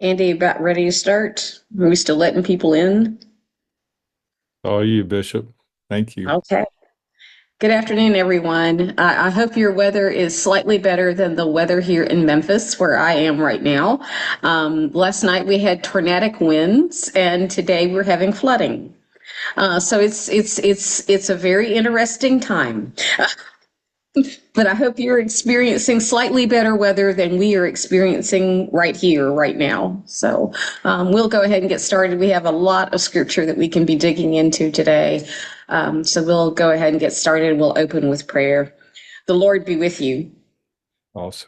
Andy, about ready to start? Are we still letting people in? Oh, you, Bishop. Thank you. Okay. Good afternoon, everyone. I hope your weather is slightly better than the weather here in Memphis, where I am right now. Last night we had tornadic winds, and today we're having flooding. So it's a very interesting time. But I hope you're experiencing slightly better weather than we are experiencing right here, right now. So we'll go ahead and get started. We have a lot of scripture that we can be digging into today. So we'll go ahead and get started. We'll open with prayer. The Lord be with you. Also,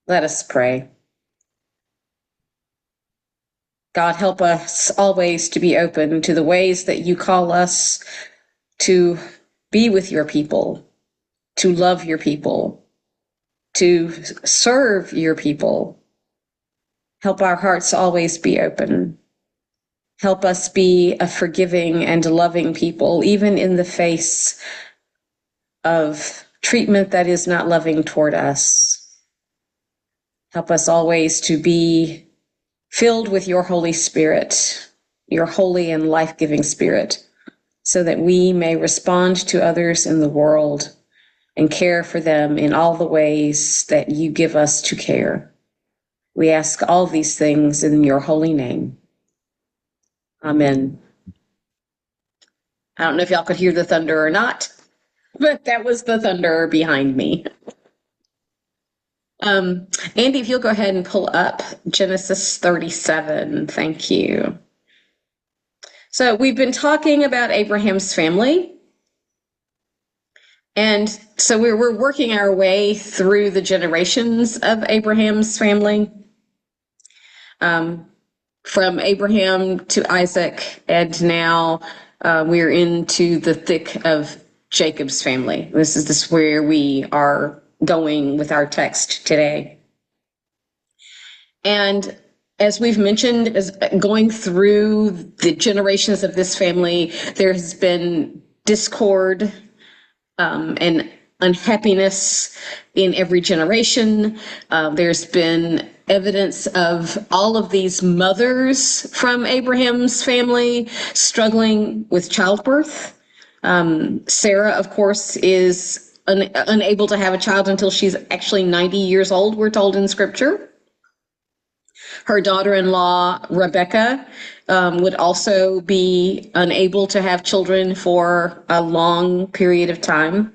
Let us pray. God, help us always to be open to the ways that you call us to be with your people, to love your people, to serve your people. Help our hearts always be open. Help us be a forgiving and loving people, even in the face of treatment that is not loving toward us. Help us always to be filled with your Holy Spirit, your holy and life-giving Spirit, so that we may respond to others in the world and care for them in all the ways that you give us to care. We ask all these things in your holy name. Amen. I don't know if y'all could hear the thunder or not, but that was the thunder behind me. Andy, if you'll go ahead and pull up Genesis 37. Thank you. So we've been talking about Abraham's family. And so we're working our way through the generations of Abraham's family, from Abraham to Isaac, and now we're into the thick of Jacob's family. This is where we are going with our text today. And as we've mentioned, as going through the generations of this family, there has been discord and unhappiness in every generation. There's been evidence of all of these mothers from Abraham's family struggling with childbirth. Sarah, of course, is unable to have a child until she's actually 90 years old, we're told in scripture. Her daughter-in-law, Rebecca, would also be unable to have children for a long period of time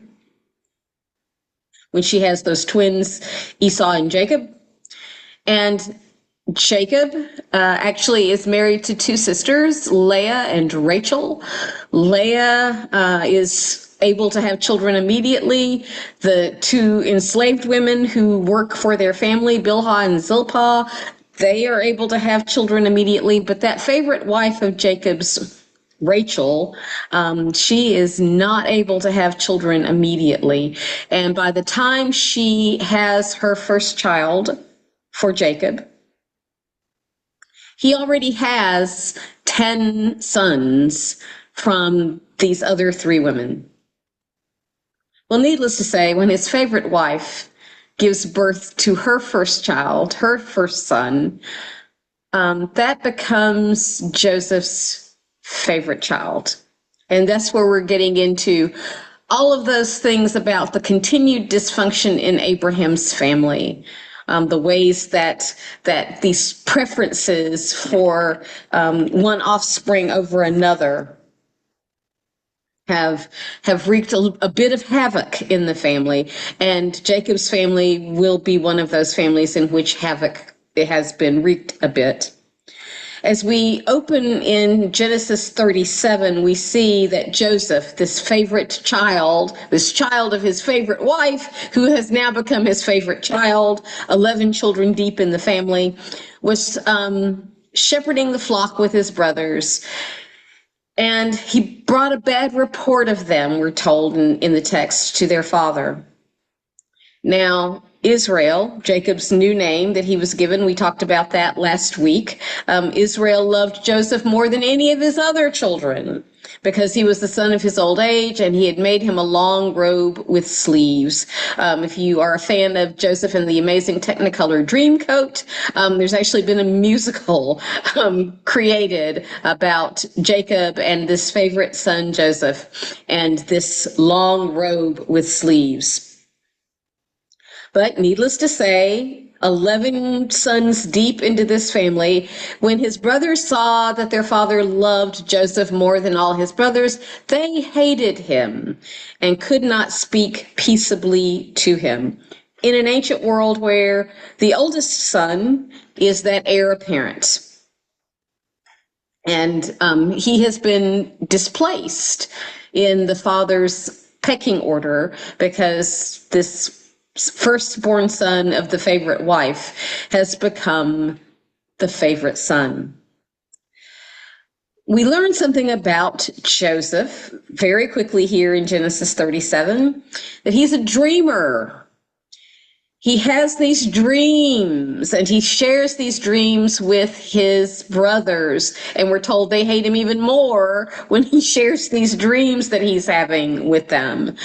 when she has those twins, Esau and Jacob. And Jacob actually is married to two sisters, Leah and Rachel. Leah is able to have children immediately. The two enslaved women who work for their family, Bilhah and Zilpah, they are able to have children immediately. But that favorite wife of Jacob's, Rachel, she is not able to have children immediately. And by the time she has her first child for Jacob, he already has 10 sons from these other three women. Well, needless to say, when his favorite wife gives birth to her first child, her first son, that becomes Joseph's favorite child. And that's where we're getting into all of those things about the continued dysfunction in Abraham's family. The ways that these preferences for one offspring over another have wreaked a bit of havoc in the family, and Jacob's family will be one of those families in which havoc has been wreaked a bit. As we open in Genesis 37, we see that Joseph, this favorite child, this child of his favorite wife, who has now become his favorite child, 11 children deep in the family, was shepherding the flock with his brothers. And he brought a bad report of them, we're told in the text, to their father. Now, Israel, Jacob's new name that he was given. We talked about that last week. Israel loved Joseph more than any of his other children because he was the son of his old age, and he had made him a long robe with sleeves. If you are a fan of Joseph and the Amazing Technicolor Dreamcoat, there's actually been a musical created about Jacob and this favorite son, Joseph, and this long robe with sleeves. But needless to say, 11 sons deep into this family, when his brothers saw that their father loved Joseph more than all his brothers, they hated him and could not speak peaceably to him. In an ancient world where the oldest son is that heir apparent, and he has been displaced in the father's pecking order because this firstborn son of the favorite wife has become the favorite son. We learn something about Joseph very quickly here in Genesis 37, that he's a dreamer. He has these dreams, and he shares these dreams with his brothers, and we're told they hate him even more when he shares these dreams that he's having with them.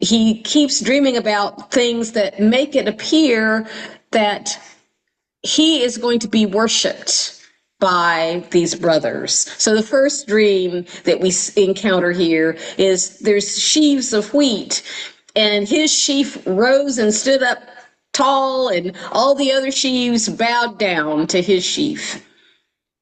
He keeps dreaming about things that make it appear that he is going to be worshipped by these brothers. So the first dream that we encounter here is there's sheaves of wheat, and his sheaf rose and stood up tall, and all the other sheaves bowed down to his sheaf.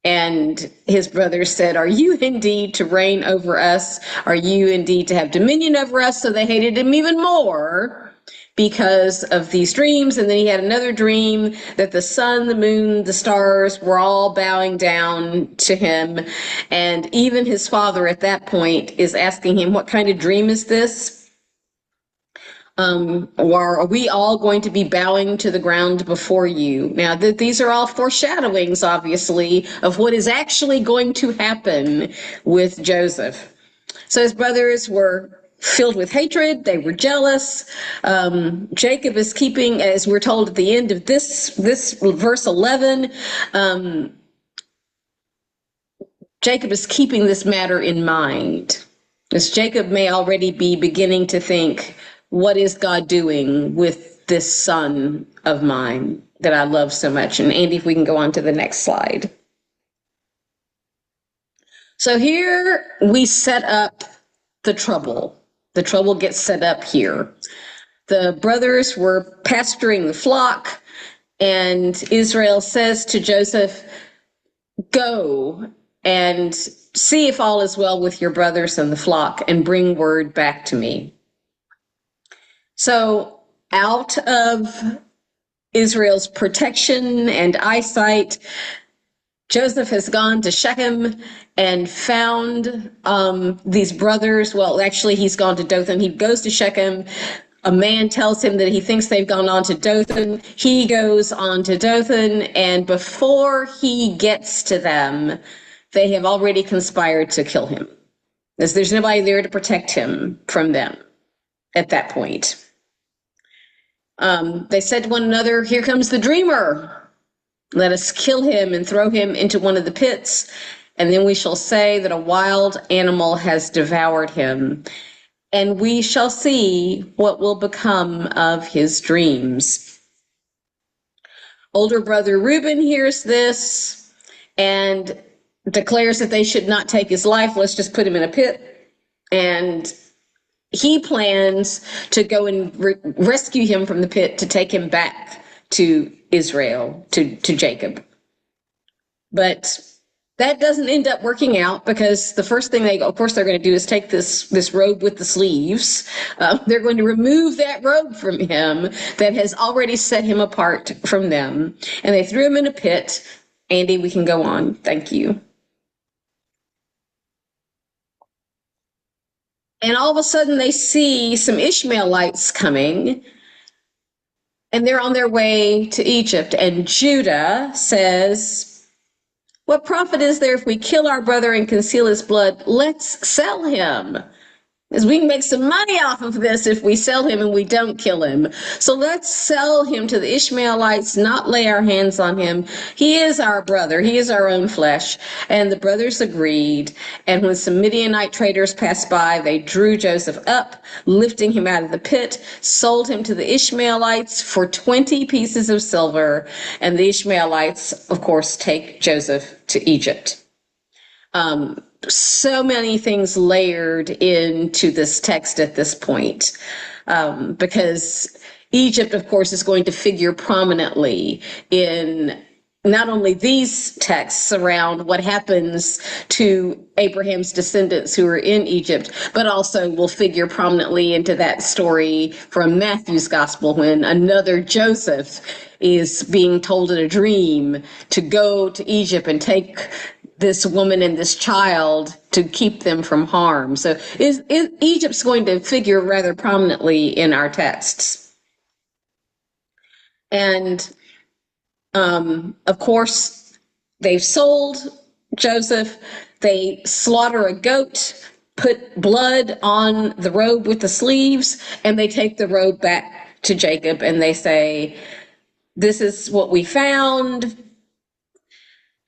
And his brothers said, "Are you indeed to reign over us? Are you indeed to have dominion over us?" So they hated him even more because of these dreams. And then he had another dream that the sun, the moon, the stars were all bowing down to him. And even his father at that point is asking him, "What kind of dream is this? Or are we all going to be bowing to the ground before you?" Now, these are all foreshadowings, obviously, of what is actually going to happen with Joseph. So his brothers were filled with hatred. They were jealous. Jacob is keeping, as we're told at the end of this verse 11, Jacob is keeping this matter in mind, as Jacob may already be beginning to think, what is God doing with this son of mine that I love so much? And Andy, if we can go on to the next slide. So here we set up the trouble. The trouble gets set up here. The brothers were pasturing the flock, and Israel says to Joseph, "Go and see if all is well with your brothers and the flock, and bring word back to me." So out of Israel's protection and eyesight, Joseph has gone to Shechem and found these brothers. Well, actually, he's gone to Dothan. He goes to Shechem. A man tells him that he thinks they've gone on to Dothan. He goes on to Dothan, and before he gets to them, they have already conspired to kill him, as there's nobody there to protect him from them at that point. They said to one another, "Here comes the dreamer. Let us kill him and throw him into one of the pits, and then we shall say that a wild animal has devoured him, and we shall see what will become of his dreams." Older brother Reuben hears this and declares that they should not take his life. Let's just put him in a pit. And he plans to go and rescue him from the pit to take him back to Israel, to Jacob. But that doesn't end up working out, because the first thing they're going to do is take this robe with the sleeves. They're going to remove that robe from him that has already set him apart from them. And they threw him in a pit. Andy, we can go on. Thank you. And all of a sudden they see some Ishmaelites coming, and they're on their way to Egypt. And Judah says, "What profit is there if we kill our brother and conceal his blood? Let's sell him." Because we can make some money off of this if we sell him and we don't kill him. So let's sell him to the Ishmaelites, not lay our hands on him. He is our brother. He is our own flesh. And the brothers agreed. And when some Midianite traders passed by, they drew Joseph up, lifting him out of the pit, sold him to the Ishmaelites for 20 pieces of silver. And the Ishmaelites, of course, take Joseph to Egypt. So many things layered into this text at this point, because Egypt, of course, is going to figure prominently in not only these texts around what happens to Abraham's descendants who are in Egypt, but also will figure prominently into that story from Matthew's gospel when another Joseph is being told in a dream to go to Egypt and take this woman and this child to keep them from harm. So Egypt's going to figure rather prominently in our texts. And of course, they've sold Joseph. They slaughter a goat, put blood on the robe with the sleeves, and they take the robe back to Jacob and they say, "This is what we found.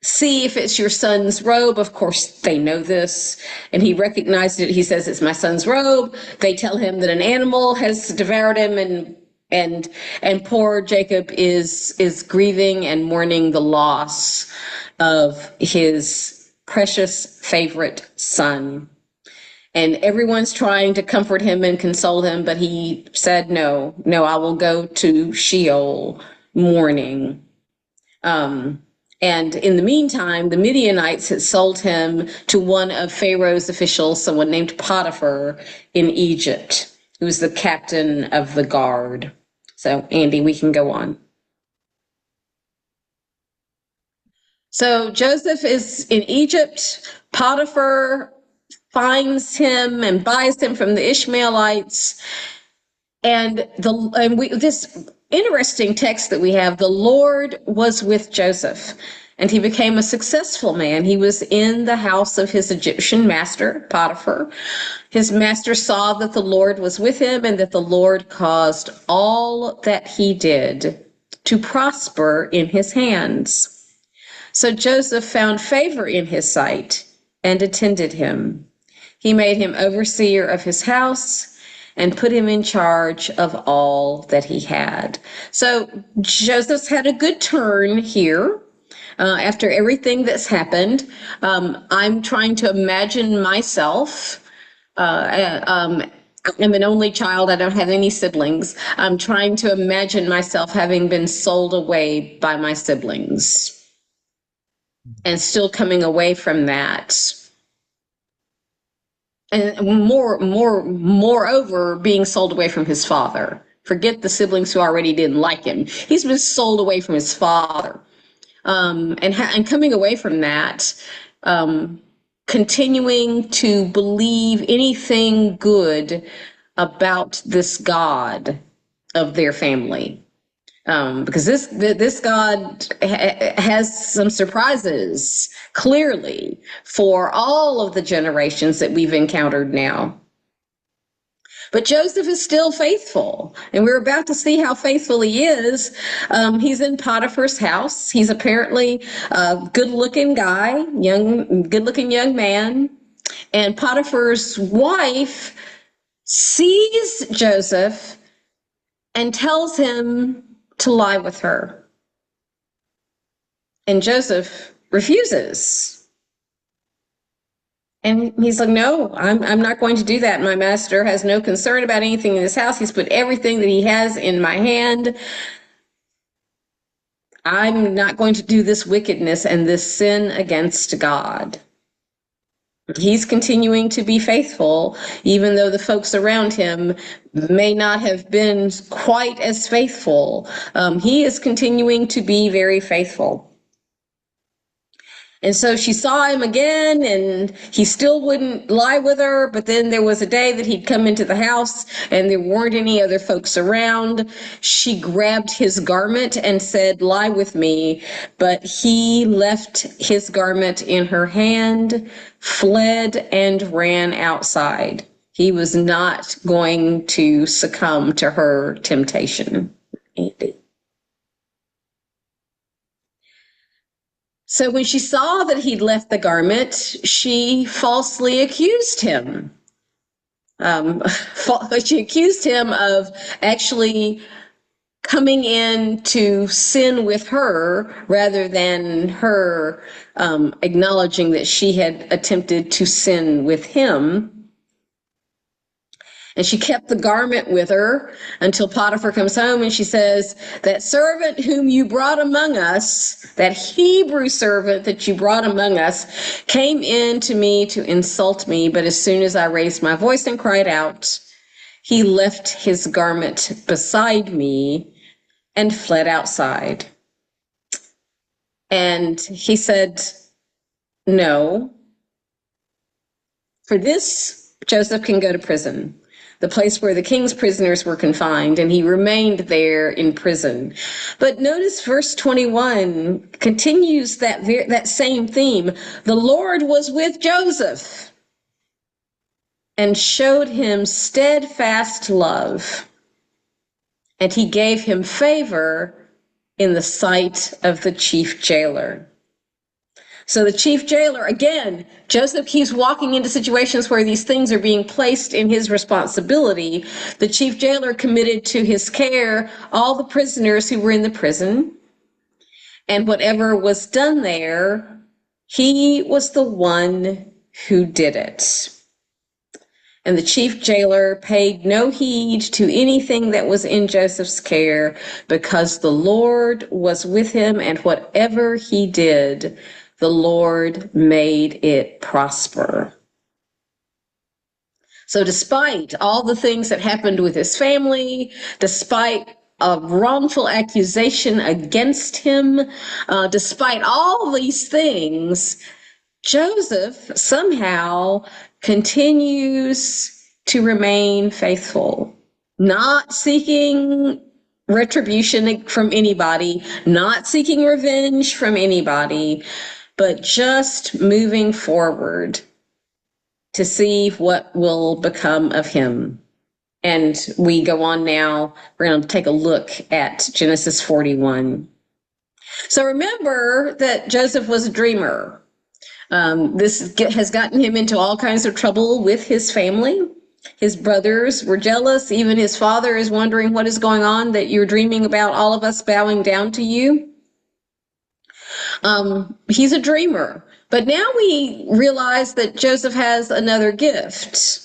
See if it's your son's robe." Of course, they know this, and he recognized it. He says, "It's my son's robe." They tell him that an animal has devoured him, and poor Jacob is grieving and mourning the loss of his precious favorite son. And everyone's trying to comfort him and console him, but he said, "No, I will go to Sheol mourning." And in the meantime, the Midianites had sold him to one of Pharaoh's officials, someone named Potiphar in Egypt, who was the captain of the guard. So, Andy, we can go on. So Joseph is in Egypt. Potiphar finds him and buys him from the Ishmaelites. And this interesting text that we have, the Lord was with Joseph, and he became a successful man. He was in the house of his Egyptian master, Potiphar. His master saw that the Lord was with him and that the Lord caused all that he did to prosper in his hands. So Joseph found favor in his sight and attended him. He made him overseer of his house and put him in charge of all that he had. So Joseph's had a good turn here after everything that's happened. I'm trying to imagine myself. I'm an only child. I don't have any siblings. I'm trying to imagine myself having been sold away by my siblings and still coming away from that. And moreover, being sold away from his father. Forget the siblings who already didn't like him. He's been sold away from his father. And coming away from that, continuing to believe anything good about this God of their family. Because this God has some surprises, clearly, for all of the generations that we've encountered now. But Joseph is still faithful, and we're about to see how faithful he is. He's in Potiphar's house. He's apparently a good-looking guy, good-looking young man. And Potiphar's wife sees Joseph and tells him to lie with her. And Joseph refuses. And he's like, "No, I'm not going to do that. My master has no concern about anything in this house. He's put everything that he has in my hand. I'm not going to do this wickedness and this sin against God." He's continuing to be faithful, even though the folks around him may not have been quite as faithful. He is continuing to be very faithful. And so she saw him again, and he still wouldn't lie with her. But then there was a day that he'd come into the house and there weren't any other folks around. She grabbed his garment and said, "Lie with me." But he left his garment in her hand, fled, and ran outside. He was not going to succumb to her temptation. Andy. So when she saw that he'd left the garment, she falsely accused him. She accused him of actually coming in to sin with her rather than her acknowledging that she had attempted to sin with him. And she kept the garment with her until Potiphar comes home, and she says, that servant whom you brought among us, that Hebrew servant that you brought among us, came in to me to insult me, but as soon as I raised my voice and cried out, he left his garment beside me and fled outside. And he said, no, for this, Joseph can go to prison, the place where the king's prisoners were confined, and he remained there in prison. But notice verse 21 continues that same theme. The Lord was with Joseph and showed him steadfast love, and he gave him favor in the sight of the chief jailer. So the chief jailer, again, Joseph keeps walking into situations where these things are being placed in his responsibility. The chief jailer committed to his care all the prisoners who were in the prison, and whatever was done there, he was the one who did it. And the chief jailer paid no heed to anything that was in Joseph's care, because the Lord was with him, and whatever he did, the Lord made it prosper. So despite all the things that happened with his family, despite a wrongful accusation against him, despite all these things, Joseph somehow continues to remain faithful, not seeking retribution from anybody, not seeking revenge from anybody, but just moving forward to see what will become of him. And we go on now, we're going to take a look at Genesis 41. So remember that Joseph was a dreamer. This has gotten him into all kinds of trouble with his family. His brothers were jealous. Even his father is wondering what is going on, that you're dreaming about all of us bowing down to you. He's a dreamer. But now we realize that Joseph has another gift.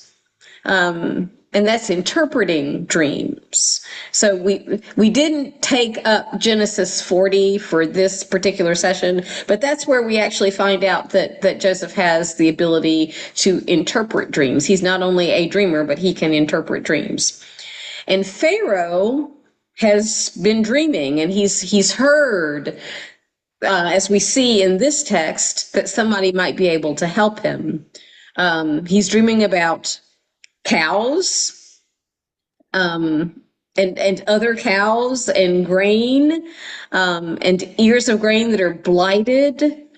And that's interpreting dreams. So we didn't take up Genesis 40 for this particular session, but that's where we actually find out that Joseph has the ability to interpret dreams. He's not only a dreamer, but he can interpret dreams. And Pharaoh has been dreaming, and he's heard, as we see in this text, that somebody might be able to help him. He's dreaming about cows, and other cows, and grain, and ears of grain that are blighted.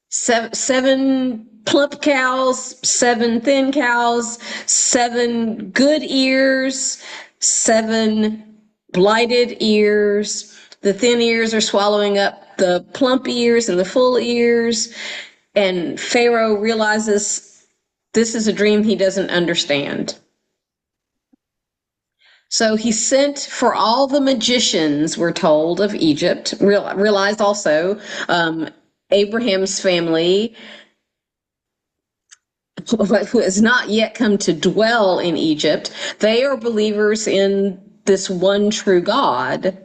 Seven plump cows, 7 thin cows, 7 good ears, 7 blighted ears. The thin ears are swallowing up the plump ears and the full ears. And Pharaoh realizes this is a dream he doesn't understand. So he sent for all the magicians, we're told, of Egypt. Realized also Abraham's family, who has not yet come to dwell in Egypt, they are believers in this one true God.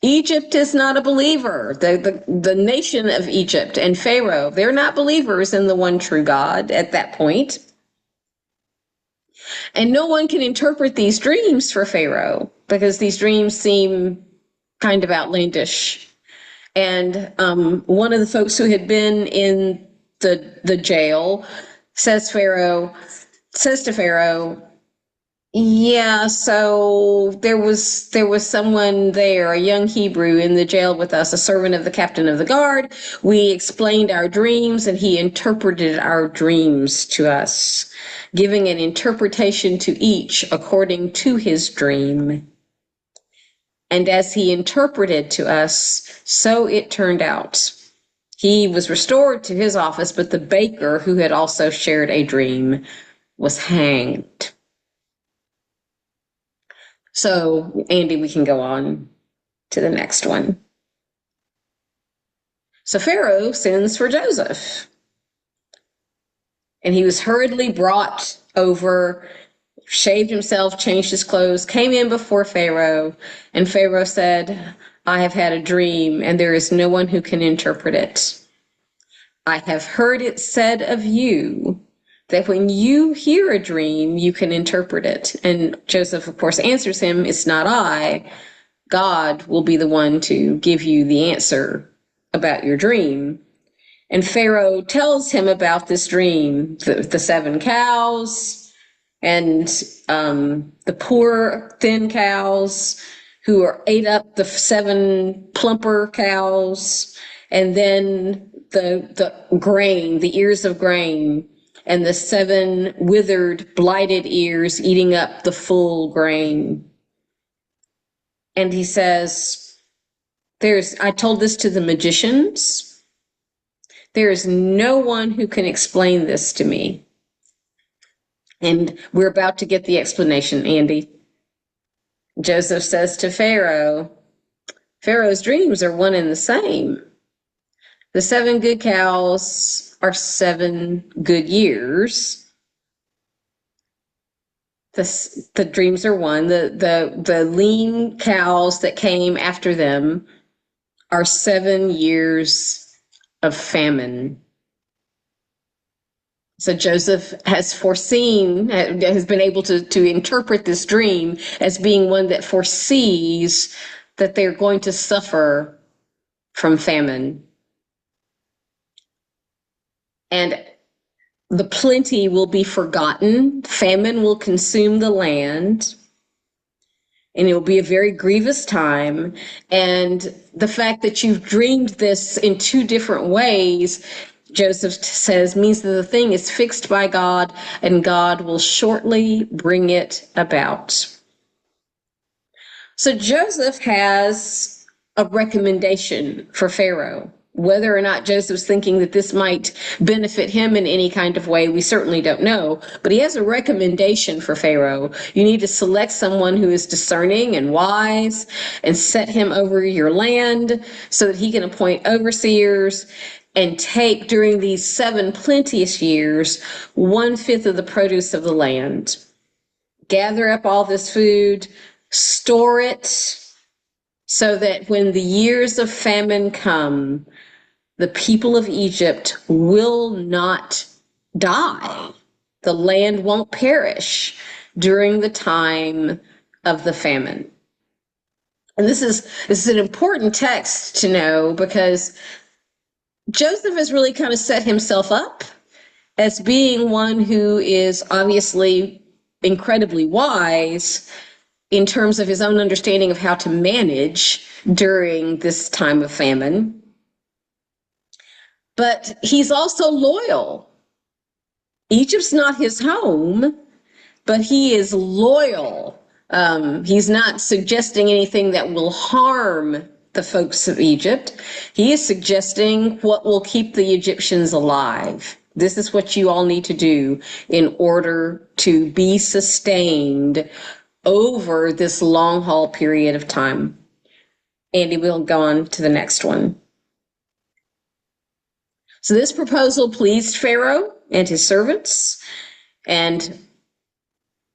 Egypt is not a believer. The nation of Egypt and Pharaoh, they're not believers in the one true God at that point. And no one can interpret these dreams for Pharaoh, because these dreams seem kind of outlandish. And one of the folks who had been in the jail says to Pharaoh, Yeah, so there was someone there, a young Hebrew in the jail with us, a servant of the captain of the guard. We explained our dreams and he interpreted our dreams to us, giving an interpretation to each according to his dream. And as he interpreted to us, so it turned out. He was restored to his office, but the baker, who had also shared a dream, was hanged. So, Andy, we can go on to the next one. So, Pharaoh sends for Joseph, and he was hurriedly brought over, shaved himself, changed his clothes, came in before Pharaoh, and Pharaoh said, I have had a dream, and there is no one who can interpret it. I have heard it said of you that when you hear a dream, you can interpret it. And Joseph, of course, answers him, it's not I. God will be the one to give you the answer about your dream. And Pharaoh tells him about this dream, the 7 cows and the poor, thin cows who ate up the 7 plumper cows, and then the grain, the ears of grain, and the 7 withered, blighted ears eating up the full grain. And he says, I told this to the magicians. There is no one who can explain this to me. And we're about to get the explanation, Andy. Joseph says to Pharaoh, Pharaoh's dreams are one and the same. The 7 good cows are 7 good years. The dreams are one. The lean cows that came after them are 7 years of famine. So Joseph has been able to interpret this dream as being one that foresees that they're going to suffer from famine. And the plenty will be forgotten. Famine will consume the land. And it will be a very grievous time. And the fact that you've dreamed this in 2 different ways, Joseph says, means that the thing is fixed by God and God will shortly bring it about. So Joseph has a recommendation for Pharaoh. Whether or not Joseph's thinking that this might benefit him in any kind of way, we certainly don't know. But he has a recommendation for Pharaoh. You need to select someone who is discerning and wise and set him over your land so that he can appoint overseers and take during these 7 plenteous years 1/5 of the produce of the land. Gather up all this food, store it so that when the years of famine come, the people of Egypt will not die. The land won't perish during the time of the famine. And this is an important text to know because Joseph has really kind of set himself up as being one who is obviously incredibly wise in terms of his own understanding of how to manage during this time of famine. But he's also loyal. Egypt's not his home, but he is loyal. He's not suggesting anything that will harm the folks of Egypt. He is suggesting what will keep the Egyptians alive. This is what you all need to do in order to be sustained over this long haul period of time. Andy, we'll go on to the next one. So this proposal pleased Pharaoh and his servants, and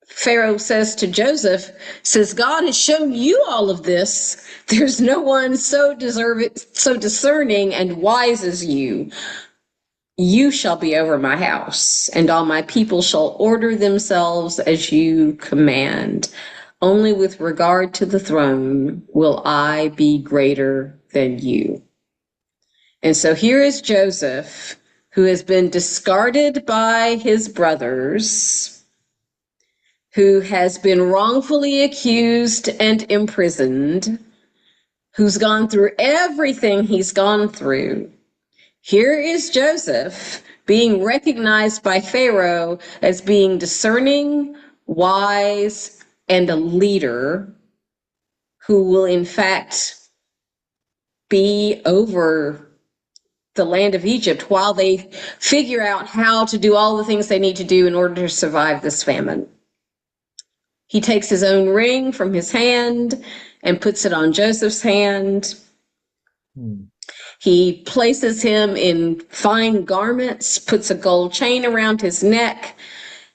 Pharaoh says to Joseph, since God has shown you all of this, there's no one so discerning and wise as you. You shall be over my house, and all my people shall order themselves as you command. Only with regard to the throne will I be greater than you. And so here is Joseph, who has been discarded by his brothers, who has been wrongfully accused and imprisoned, who's gone through everything he's gone through. Here is Joseph being recognized by Pharaoh as being discerning, wise, and a leader who will in fact be over the land of Egypt while they figure out how to do all the things they need to do in order to survive this famine. He takes his own ring from his hand and puts it on Joseph's hand. He places him in fine garments, puts a gold chain around his neck,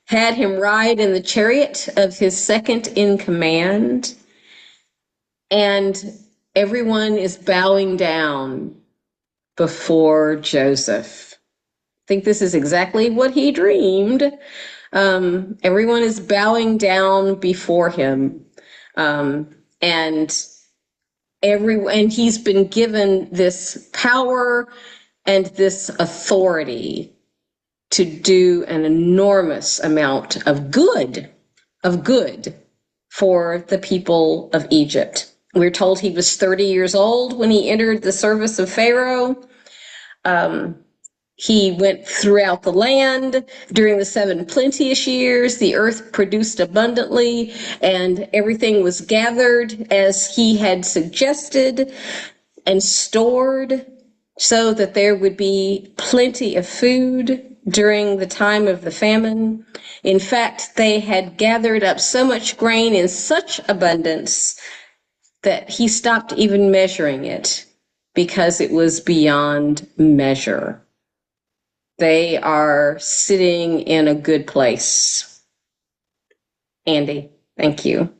had him ride in the chariot of his second in command, and everyone is bowing down before Joseph. I think this is exactly what he dreamed. Everyone is bowing down before him. And he's been given this power and this authority to do an enormous amount of good for the people of Egypt. We're told he was 30 years old when he entered the service of Pharaoh. He went throughout the land during the 7 plenteous years. The earth produced abundantly, and everything was gathered as he had suggested and stored so that there would be plenty of food during the time of the famine. In fact, they had gathered up so much grain in such abundance that he stopped even measuring it because it was beyond measure. They are sitting in a good place. Andy, thank you.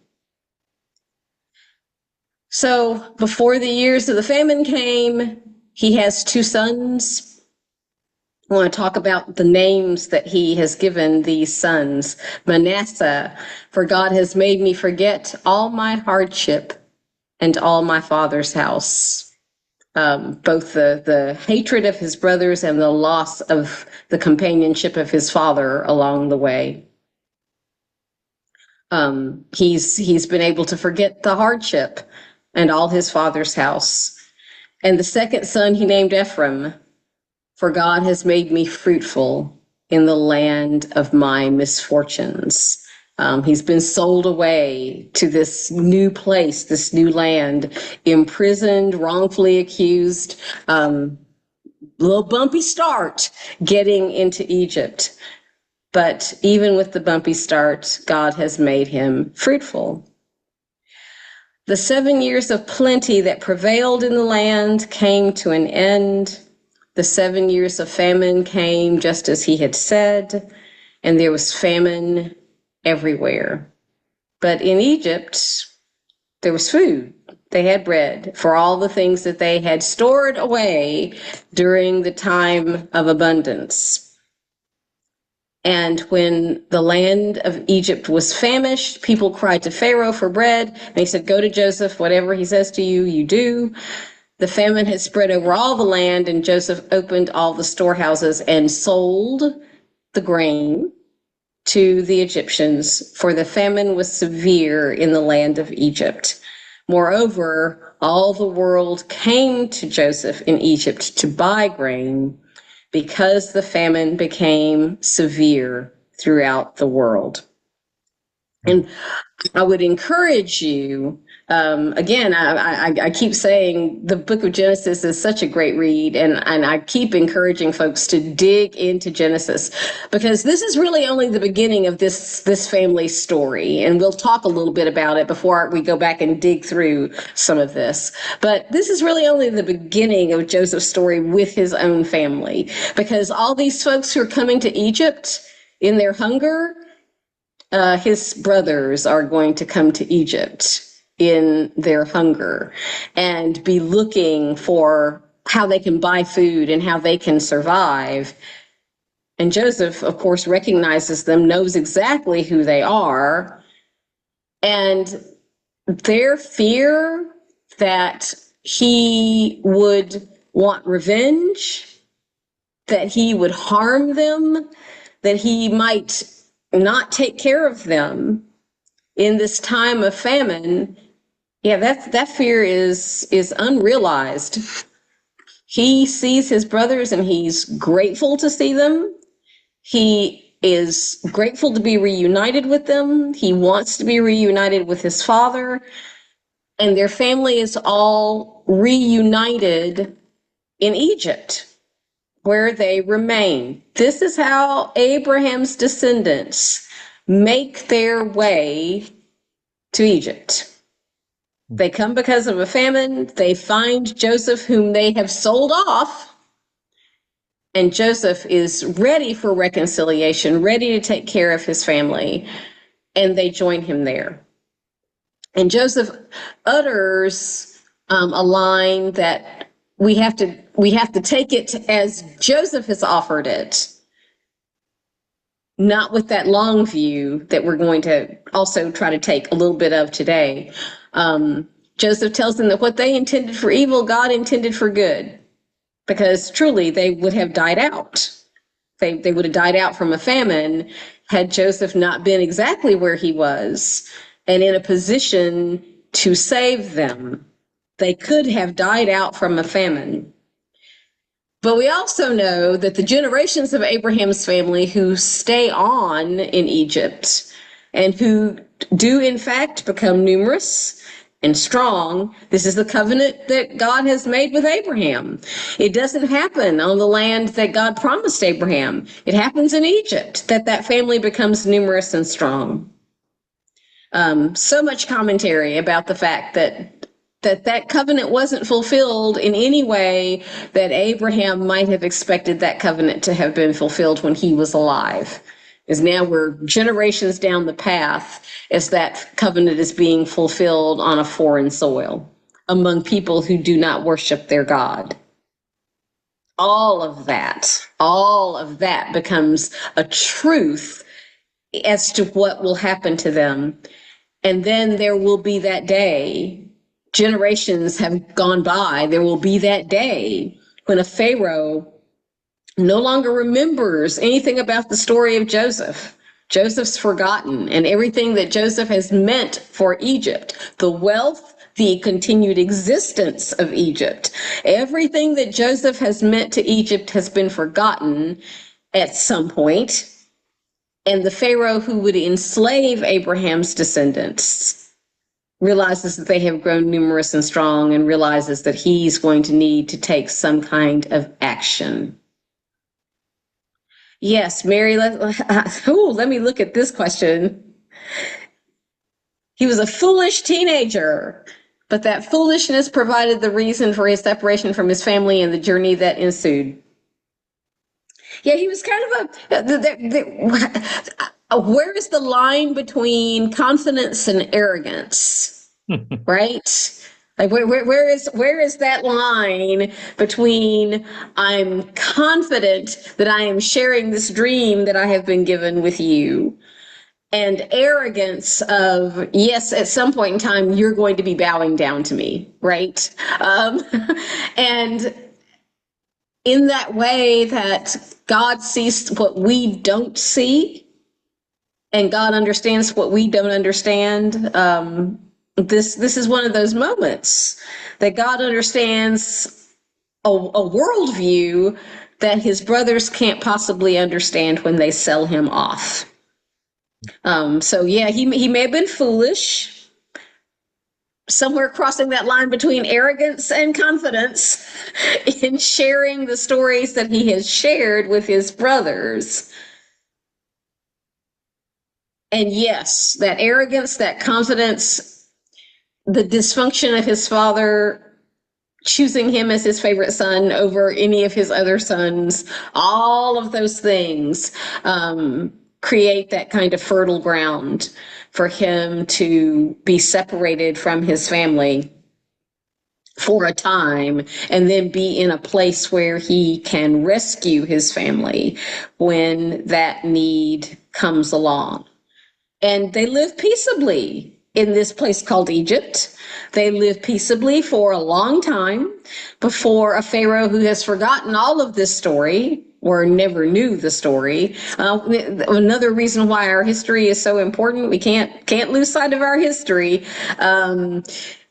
So before the years of the famine came, he has 2 sons. I want to talk about the names that he has given these sons. Manasseh, for God has made me forget all my hardship and all my father's house. Both the hatred of his brothers and the loss of the companionship of his father along the way. He's been able to forget the hardship and all his father's house. And the second son he named Ephraim, for God has made me fruitful in the land of my misfortunes. He's been sold away to this new place, this new land, imprisoned, wrongfully accused, little bumpy start getting into Egypt. But even with the bumpy start, God has made him fruitful. The 7 years of plenty that prevailed in the land came to an end. The 7 years of famine came just as he had said, and there was famine everywhere. But in Egypt, there was food. They had bread for all the things that they had stored away during the time of abundance. And when the land of Egypt was famished, people cried to Pharaoh for bread. And he said, go to Joseph, whatever he says to you, you do. The famine had spread over all the land, and Joseph opened all the storehouses and sold the grain to the Egyptians, for the famine was severe in the land of Egypt. Moreover, all the world came to Joseph in Egypt to buy grain because the famine became severe throughout the world. And I would encourage you, again, I keep saying the book of Genesis is such a great read, and I keep encouraging folks to dig into Genesis, because this is really only the beginning of this family story, and we'll talk a little bit about it before we go back and dig through some of this. But this is really only the beginning of Joseph's story with his own family, because all these folks who are coming to Egypt in their hunger, his brothers are going to come to Egypt in their hunger and be looking for how they can buy food and how they can survive. And Joseph, of course, recognizes them, knows exactly who they are, and their fear that he would want revenge, that he would harm them, that he might not take care of them, in this time of famine, yeah, that fear is unrealized. He sees his brothers and he's grateful to see them. He is grateful to be reunited with them. He wants to be reunited with his father. And their family is all reunited in Egypt, where they remain. This is how Abraham's descendants make their way to Egypt. They come because of a famine. They find Joseph, whom they have sold off. And Joseph is ready for reconciliation, ready to take care of his family. And they join him there. And Joseph utters a line that we have to take it as Joseph has offered it, not with that long view that we're going to also try to take a little bit of today. Joseph tells them that what they intended for evil, God intended for good, because truly they would have died out. They would have died out from a famine had Joseph not been exactly where he was and in a position to save them. They could have died out from a famine. But we also know that the generations of Abraham's family who stay on in Egypt and who do in fact become numerous and strong, this is the covenant that God has made with Abraham. It doesn't happen on the land that God promised Abraham. It happens in Egypt that family becomes numerous and strong. So much commentary about the fact that covenant wasn't fulfilled in any way that Abraham might have expected that covenant to have been fulfilled when he was alive. Is now we're generations down the path as that covenant is being fulfilled on a foreign soil among people who do not worship their God. All of that becomes a truth as to what will happen to them. And then there will be that day. Generations have gone by. There will be that day when a Pharaoh no longer remembers anything about the story of Joseph. Joseph's forgotten, and everything that Joseph has meant for Egypt, the wealth, the continued existence of Egypt, everything that Joseph has meant to Egypt has been forgotten at some point. And the Pharaoh who would enslave Abraham's descendants realizes that they have grown numerous and strong and realizes that he's going to need to take some kind of action. Yes, Mary, let me look at this question. He was a foolish teenager, but that foolishness provided the reason for his separation from his family and the journey that ensued. Yeah, he was kind of where is the line between confidence and arrogance, right? Like where is that line between I'm confident that I am sharing this dream that I have been given with you and arrogance of, yes, at some point in time, you're going to be bowing down to me, right? And in that way that God sees what we don't see and God understands what we don't understand, this is one of those moments that God understands a worldview that his brothers can't possibly understand when they sell him off. So yeah, he may have been foolish, somewhere crossing that line between arrogance and confidence in sharing the stories that he has shared with his brothers. And yes, that arrogance, that confidence, the dysfunction of his father choosing him as his favorite son over any of his other sons, all of those things create that kind of fertile ground for him to be separated from his family for a time and then be in a place where he can rescue his family when that need comes along. And they live peaceably in this place called Egypt. They lived peaceably for a long time before a Pharaoh who has forgotten all of this story or never knew the story. Another reason why our history is so important, we can't lose sight of our history.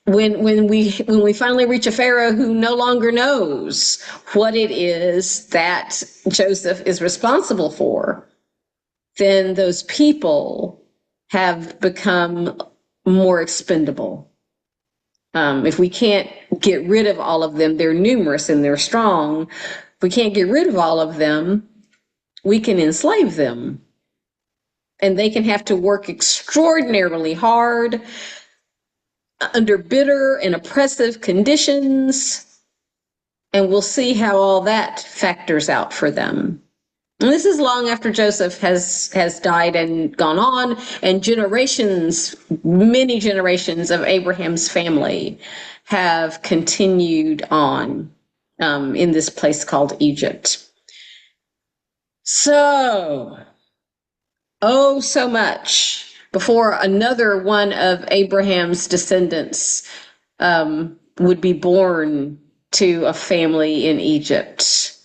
When we finally reach a Pharaoh who no longer knows what it is that Joseph is responsible for, then those people have become more expendable. If we can't get rid of all of them, they're numerous and they're strong. If we can't get rid of all of them, we can enslave them. And they can have to work extraordinarily hard under bitter and oppressive conditions. And we'll see how all that factors out for them. And this is long after Joseph has died and gone on, and generations, many generations of Abraham's family have continued on in this place called Egypt. So much before another one of Abraham's descendants would be born to a family in Egypt.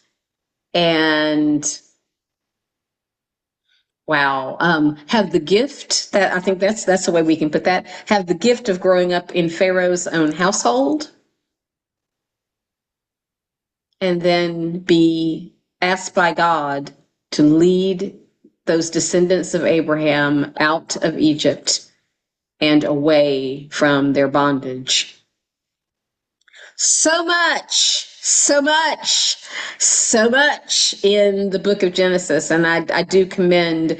And wow, have the gift that I think that's the way we can put that, have the gift of growing up in Pharaoh's own household, and then be asked by God to lead those descendants of Abraham out of Egypt and away from their bondage. So much in the book of Genesis. And I do commend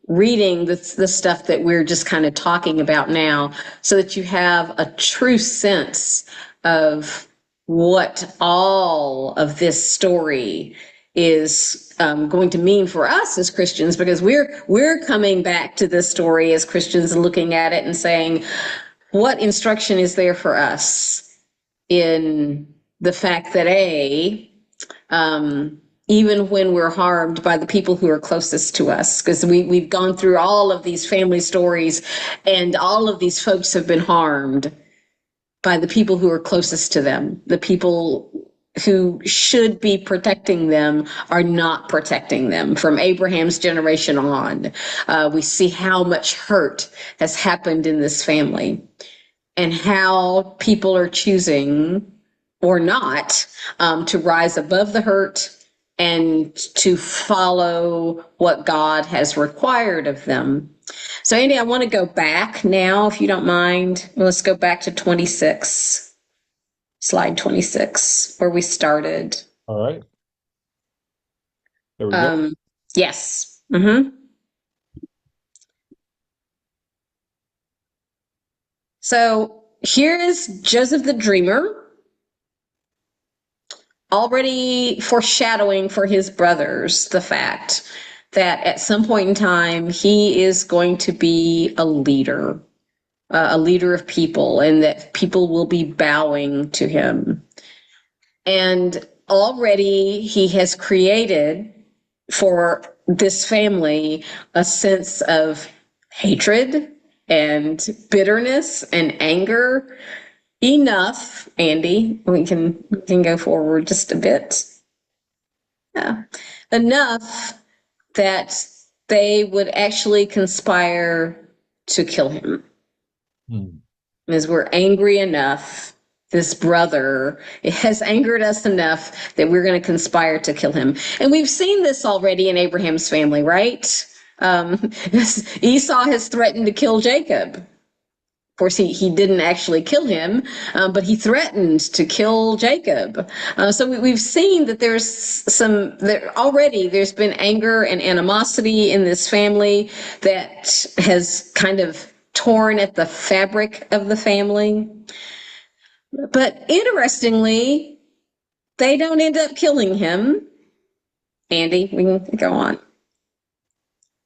reading the stuff that we're just kind of talking about now, so that you have a true sense of what all of this story is going to mean for us as Christians, because we're coming back to this story as Christians and looking at it and saying, what instruction is there for us in the fact that even when we're harmed by the people who are closest to us, because we've gone through all of these family stories, and all of these folks have been harmed by the people who are closest to them. The people who should be protecting them are not protecting them. From Abraham's generation on, we see how much hurt has happened in this family, and how people are choosing or not to rise above the hurt and to follow what God has required of them. So, Andy, I want to go back now, if you don't mind. Let's go back to 26, slide 26, where we started. All right. There we go. Yes. Mm-hmm. So here is Joseph the dreamer, already foreshadowing for his brothers the fact that at some point in time he is going to be a leader of people, and that people will be bowing to him. And already he has created for this family a sense of hatred and bitterness and anger. Enough, Andy. We can go forward just a bit. Yeah. Enough that they would actually conspire to kill him. As we're angry enough, this brother, it has angered us enough that we're going to conspire to kill him. And we've seen this already in Abraham's family, right? Esau has threatened to kill Jacob. Of course, he didn't actually kill him, but he threatened to kill Jacob. So we've seen that there's been anger and animosity in this family that has kind of torn at the fabric of the family. But interestingly, they don't end up killing him. Andy, we can go on.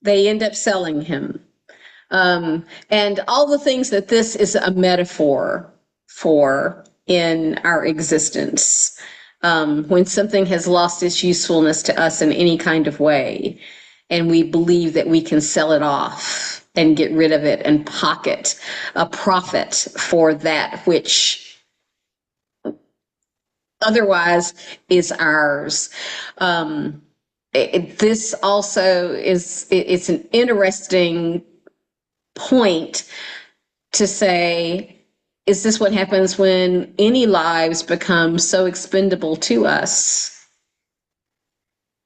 They end up selling him. And all the things that this is a metaphor for in our existence. When something has lost its usefulness to us in any kind of way, and we believe that we can sell it off and get rid of it and pocket a profit for that which otherwise is ours. This also it's an interesting point to say, is this what happens when any lives become so expendable to us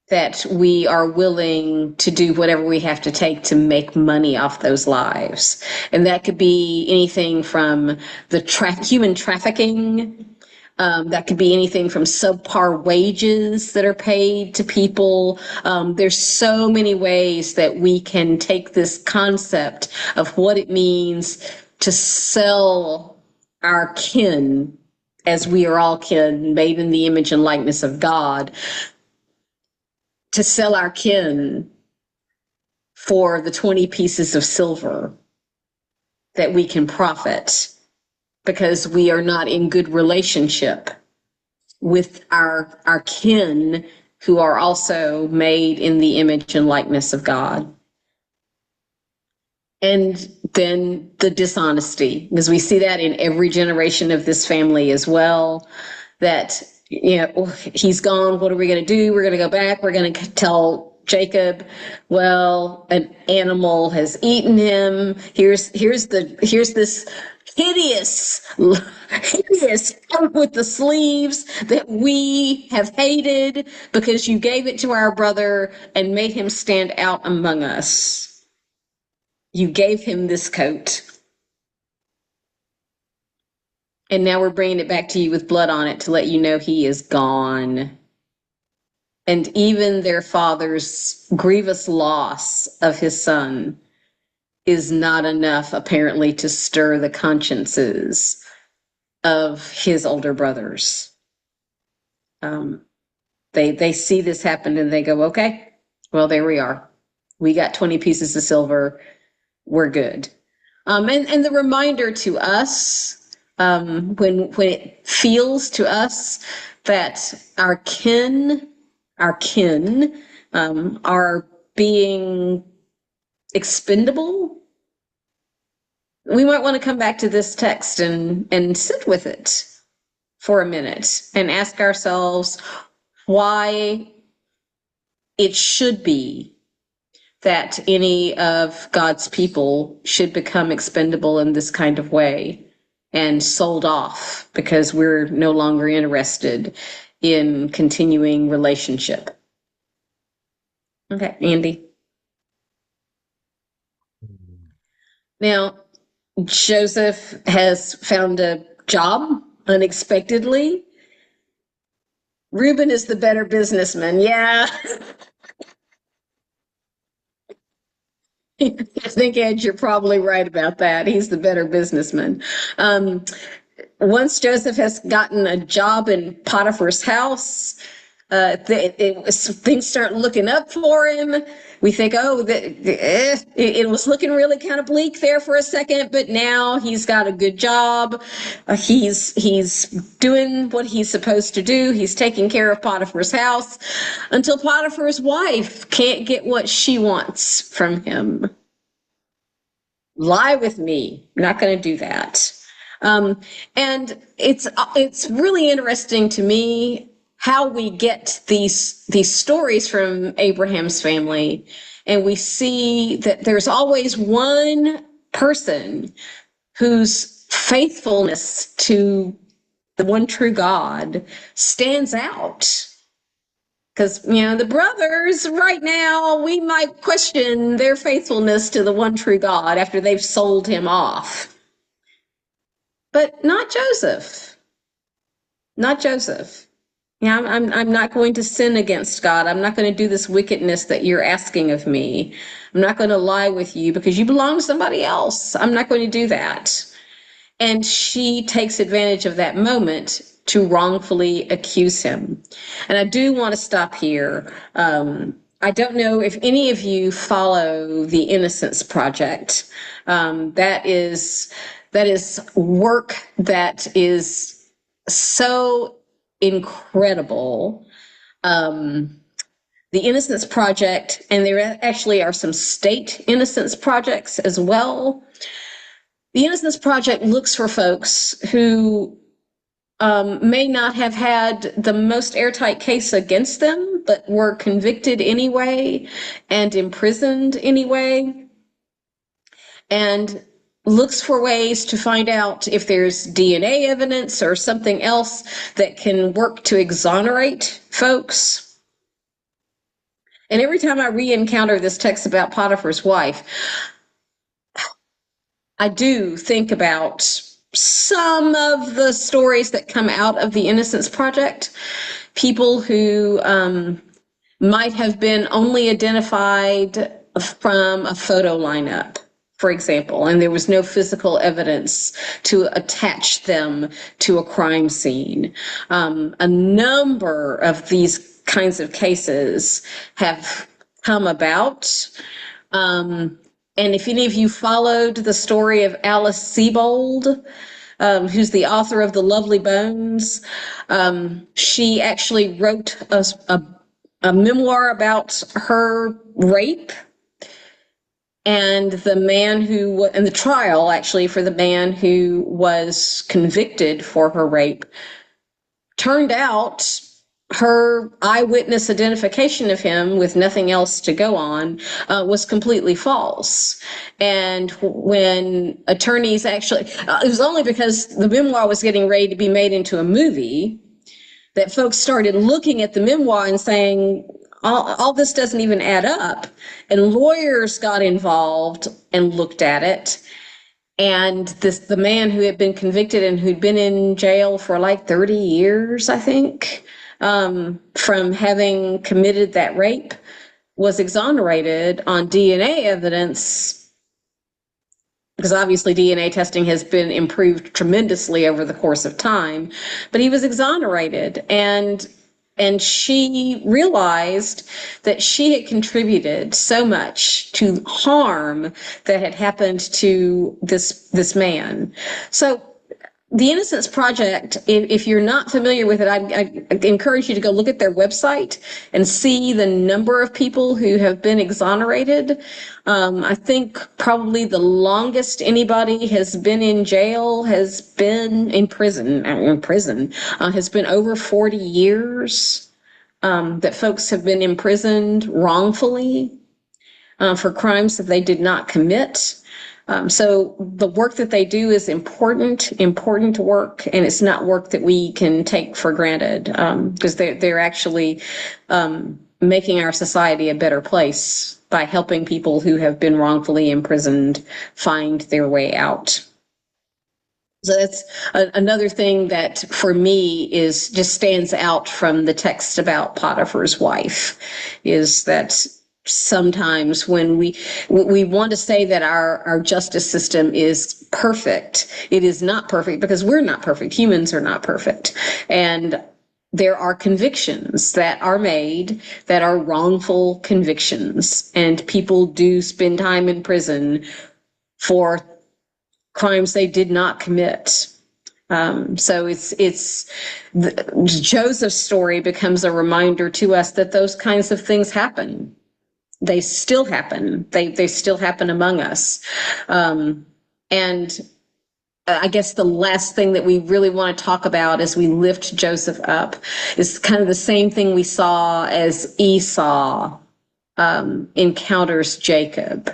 that we are willing to do whatever we have to take to make money off those lives? And that could be anything from the human trafficking. That could be anything from subpar wages that are paid to people. There's so many ways that we can take this concept of what it means to sell our kin, as we are all kin, made in the image and likeness of God, to sell our kin for the 20 pieces of silver that we can profit because we are not in good relationship with our kin who are also made in the image and likeness of God. And then the dishonesty, because we see that in every generation of this family as well, that, you know, he's gone. What are we going to do? We're going to go back. We're going to tell Jacob, well, an animal has eaten him. Here's this hideous coat with the sleeves that we have hated because you gave it to our brother and made him stand out among us. You gave him this coat. And now we're bringing it back to you with blood on it to let you know he is gone. And even their father's grievous loss of his son is not enough, apparently, to stir the consciences of his older brothers. They see this happen and they go, okay, well, there we are. We got 20 pieces of silver. We're good. And the reminder to us, when it feels to us that our kin are being expendable, we might want to come back to this text and sit with it for a minute and ask ourselves why it should be that any of God's people should become expendable in this kind of way and sold off because we're no longer interested in continuing relationship. Okay, Andy. Now, Joseph has found a job unexpectedly. Reuben is the better businessman. Yeah. I think, Ed, you're probably right about that. He's the better businessman. Once Joseph has gotten a job in Potiphar's house, things start looking up for him. We think, oh, it was looking really kind of bleak there for a second, but now he's got a good job. He's doing what he's supposed to do. He's taking care of Potiphar's house until Potiphar's wife can't get what she wants from him. Lie with me. I'm not going to do that. And it's really interesting to me how we get these stories from Abraham's family, and we see that there's always one person whose faithfulness to the one true God stands out. Because, you know, the brothers right now, we might question their faithfulness to the one true God after they've sold him off. But not Joseph. Not Joseph. Yeah, I'm not going to sin against God. I'm not going to do this wickedness that you're asking of me. I'm not going to lie with you because you belong to somebody else. I'm not going to do that. And she takes advantage of that moment to wrongfully accuse him. And I do want to stop here. I don't know if any of you follow the Innocence Project. That is work that is so incredible. the Innocence Project, and there actually are some state innocence projects as well. The Innocence Project looks for folks who may not have had the most airtight case against them, but were convicted anyway and imprisoned anyway, and looks for ways to find out if there's DNA evidence or something else that can work to exonerate folks. And every time I re-encounter this text about Potiphar's wife, I do think about some of the stories that come out of the Innocence Project. People who might have been only identified from a photo lineup, for example, and there was no physical evidence to attach them to a crime scene. A number of these kinds of cases have come about. And if any of you followed the story of Alice Sebold, who's the author of The Lovely Bones, she actually wrote a memoir about her rape and the trial actually for the man who was convicted for her rape. Turned out her eyewitness identification of him with nothing else to go on was completely false. And when attorneys actually, it was only because the memoir was getting ready to be made into a movie that folks started looking at the memoir and saying, all this doesn't even add up. And lawyers got involved and looked at it. And the man who had been convicted and who'd been in jail for like 30 years, I think, from having committed that rape, was exonerated on DNA evidence, because obviously DNA testing has been improved tremendously over the course of time, but he was exonerated. And she realized that she had contributed so much to harm that had happened to this man. So the Innocence Project, if you're not familiar with it, I encourage you to go look at their website and see the number of people who have been exonerated. I think probably the longest anybody has been in jail has been in prison, has been over 40 years that folks have been imprisoned wrongfully for crimes that they did not commit. So the work that they do is important work, and it's not work that we can take for granted, because they're actually making our society a better place by helping people who have been wrongfully imprisoned find their way out. So that's another thing that for me just stands out from the text about Potiphar's wife, is that sometimes when we want to say that our justice system is perfect, it is not perfect, because we're not perfect. Humans are not perfect. And there are convictions that are made that are wrongful convictions, and people do spend time in prison for crimes they did not commit. So Joseph's story becomes a reminder to us that those kinds of things happen. They still happen. They still happen among us. And I guess the last thing that we really want to talk about as we lift Joseph up is kind of the same thing we saw as Esau encounters Jacob.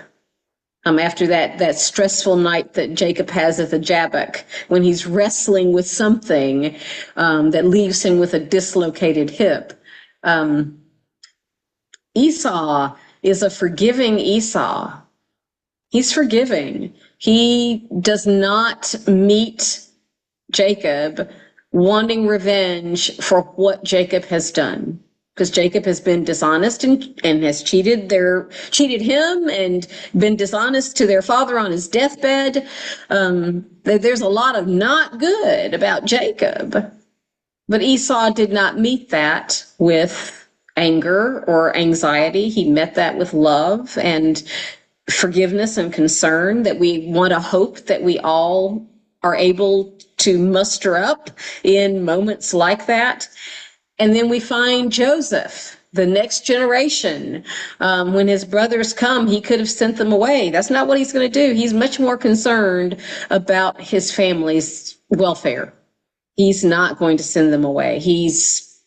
After that stressful night that Jacob has at the Jabbok, when he's wrestling with something that leaves him with a dislocated hip. Esau is a forgiving Esau. He's forgiving. He does not meet Jacob wanting revenge for what Jacob has done, because Jacob has been dishonest and has cheated him and been dishonest to their father on his deathbed. There's a lot of not good about Jacob, but Esau did not meet that with anger or anxiety. He met that with love and forgiveness and concern that we want to hope that we all are able to muster up in moments like that. And then we find Joseph, the next generation. When his brothers come, he could have sent them away. That's not what he's going to do. He's much more concerned about his family's welfare. He's not going to send them away. He's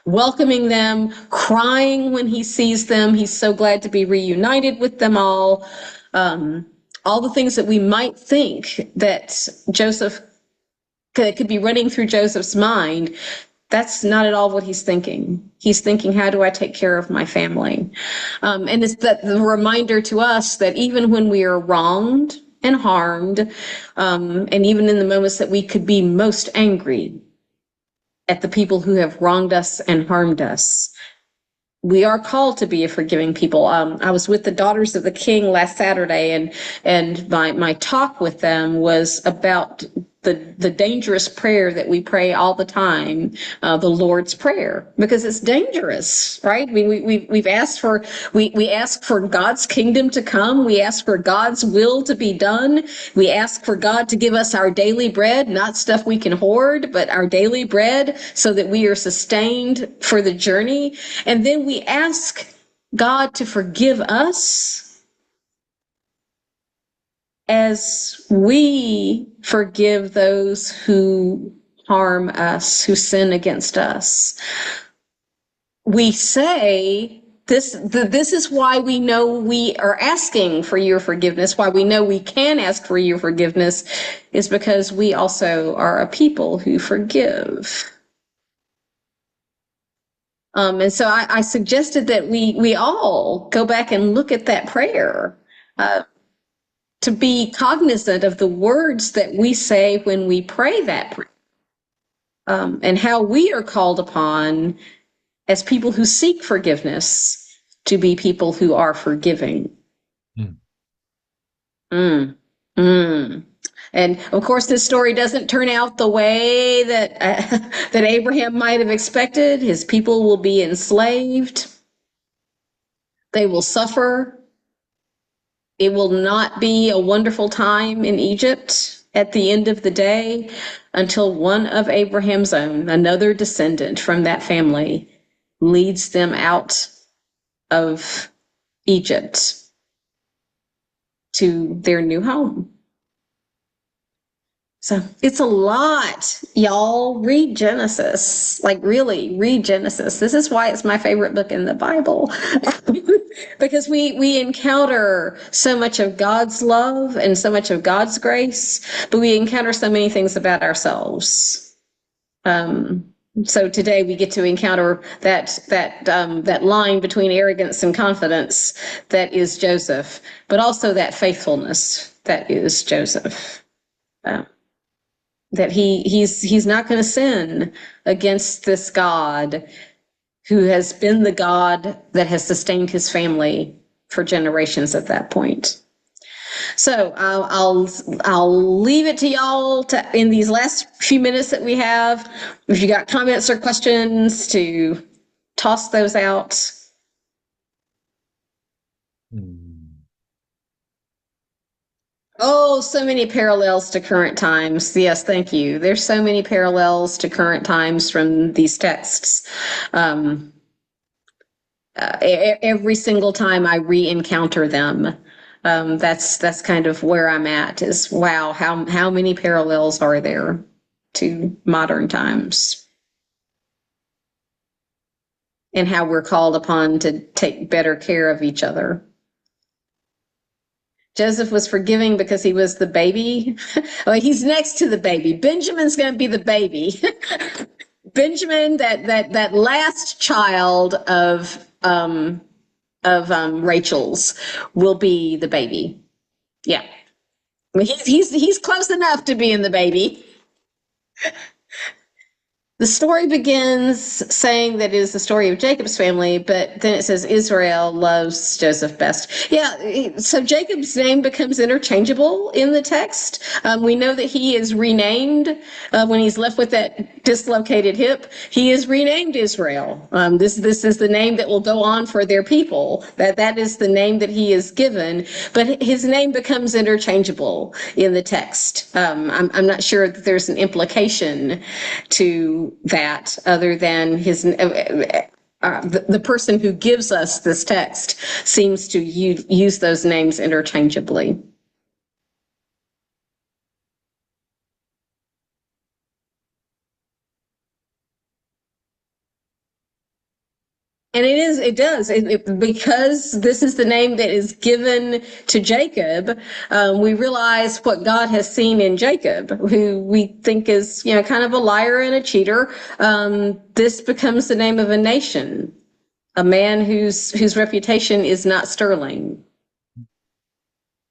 welcoming them, crying when he sees them. He's so glad to be reunited with them all. All the things that we might think that could be running through Joseph's mind, that's not at all what he's thinking. He's thinking, how do I take care of my family? And it's that the reminder to us that even when we are wronged and harmed, and even in the moments that we could be most angry at the people who have wronged us and harmed us, we are called to be a forgiving people. I was with the Daughters of the King last Saturday, and my talk with them was about the dangerous prayer that we pray all the time, the Lord's Prayer, because it's dangerous, right? We've asked for, we ask for God's kingdom to come. We ask for God's will to be done. We ask for God to give us our daily bread, not stuff we can hoard, but our daily bread so that we are sustained for the journey. And then we ask God to forgive us as we forgive those who harm us, who sin against us. We say this is why we know we are asking for your forgiveness, why we know we can ask for your forgiveness, is because we also are a people who forgive. And so I suggested that we all go back and look at that prayer, to be cognizant of the words that we say when we pray that prayer, and how we are called upon as people who seek forgiveness to be people who are forgiving. Mm. Mm. And of course, this story doesn't turn out the way that that Abraham might have expected. His people will be enslaved. They will suffer. It will not be a wonderful time in Egypt at the end of the day until one of Abraham's own, another descendant from that family, leads them out of Egypt to their new home. So it's a lot, y'all. Read Genesis, like really read Genesis. This is why it's my favorite book in the Bible, because we encounter so much of God's love and so much of God's grace, but we encounter so many things about ourselves. So today we get to encounter that line between arrogance and confidence that is Joseph, but also that faithfulness that is Joseph. That he's not going to sin against this God who has been the God that has sustained his family for generations at that point. So I'll leave it to y'all in these last few minutes that we have. If you got comments or questions, to toss those out. Oh, so many parallels to current times. Yes, thank you. There's so many parallels to current times from these texts. Every single time I re-encounter them, that's kind of where I'm at, is wow, how many parallels are there to modern times, and how we're called upon to take better care of each other. Joseph was forgiving because he was the baby. Well, he's next to the baby. Benjamin's going to be the baby. Benjamin, that last child of Rachel's, will be the baby. Yeah, I mean, he's close enough to being the baby. The story begins saying that it is the story of Jacob's family, but then it says Israel loves Joseph best. Yeah, so Jacob's name becomes interchangeable in the text. We know that he is renamed when he's left with that dislocated hip. He is renamed Israel. This is the name that will go on for their people. That is the name that he is given, but his name becomes interchangeable in the text. I'm not sure that there's an implication to that other than his the person who gives us this text seems to use those names interchangeably. And because this is the name that is given to Jacob, we realize what God has seen in Jacob, who we think is, kind of a liar and a cheater. This becomes the name of a nation, a man whose reputation is not sterling.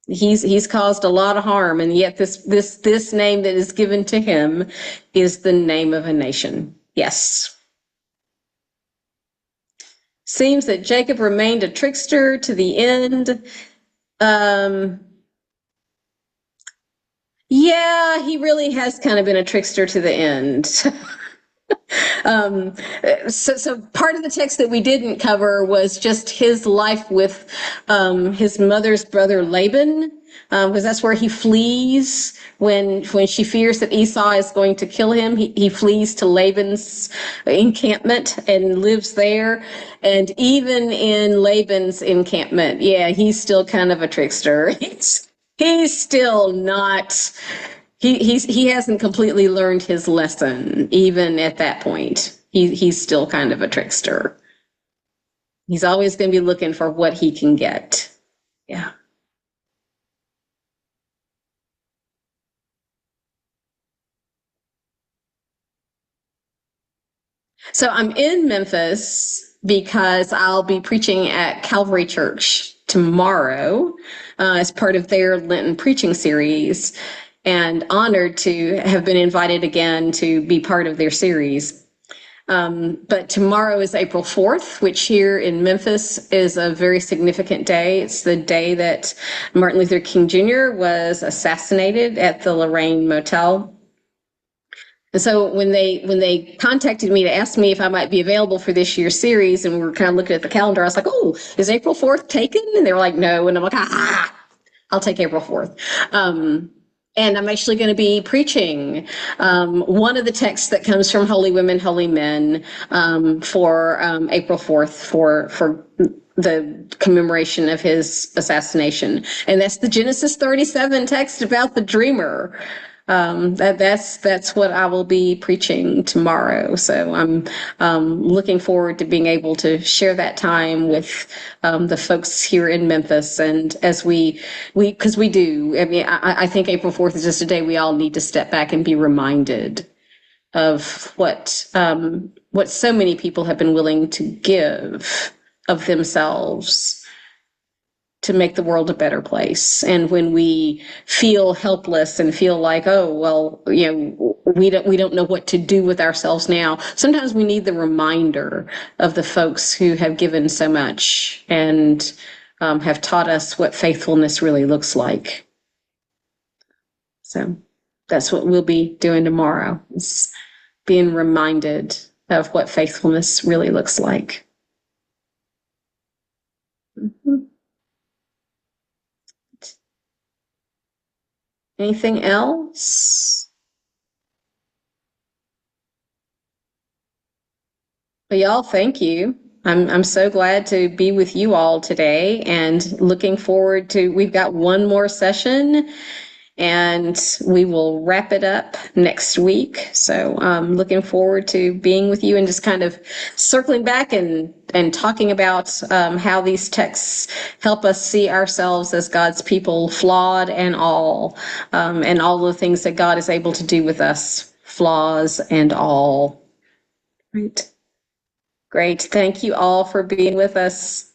He's caused a lot of harm, and yet this name that is given to him is the name of a nation. Yes. Seems that Jacob remained a trickster to the end. Yeah, he really has kind of been a trickster to the end. Um, so part of the text that we didn't cover was just his life with his mother's brother Laban, because that's where he flees when she fears that Esau is going to kill him. He flees to Laban's encampment and lives there. And even in Laban's encampment, yeah, he's still kind of a trickster. He's still not he hasn't completely learned his lesson, even at that point. He's still kind of a trickster. He's always going to be looking for what he can get. Yeah. So I'm in Memphis because I'll be preaching at Calvary Church tomorrow as part of their Lenten preaching series, and honored to have been invited again to be part of their series. But tomorrow is April 4th, which here in Memphis is a very significant day. It's the day that Martin Luther King Jr. was assassinated at the Lorraine Motel. And so when they contacted me to ask me if I might be available for this year's series, and we were kind of looking at the calendar, I was like, "Oh, is April 4th taken?" And they were like, "No." And I'm like, I'll take April 4th. And I'm actually going to be preaching one of the texts that comes from Holy Women, Holy Men for April 4th for the commemoration of his assassination. And that's the Genesis 37 text about the dreamer. That's what I will be preaching tomorrow. So I'm looking forward to being able to share that time with the folks here in Memphis. And as because we do, I mean, I think April 4th is just a day we all need to step back and be reminded of what so many people have been willing to give of themselves to make the world a better place. And when we feel helpless and feel like, oh, well, we don't know what to do with ourselves now, sometimes we need the reminder of the folks who have given so much and have taught us what faithfulness really looks like. So that's what we'll be doing tomorrow, is being reminded of what faithfulness really looks like. Mm-hmm. Anything else? Well, y'all, thank you. I'm so glad to be with you all today, and looking forward to, we've got one more session and we will wrap it up next week. So I'm looking forward to being with you and just kind of circling back and talking about how these texts help us see ourselves as God's people, flawed and all the things that God is able to do with us, flaws and all. Right. Great. Thank you all for being with us.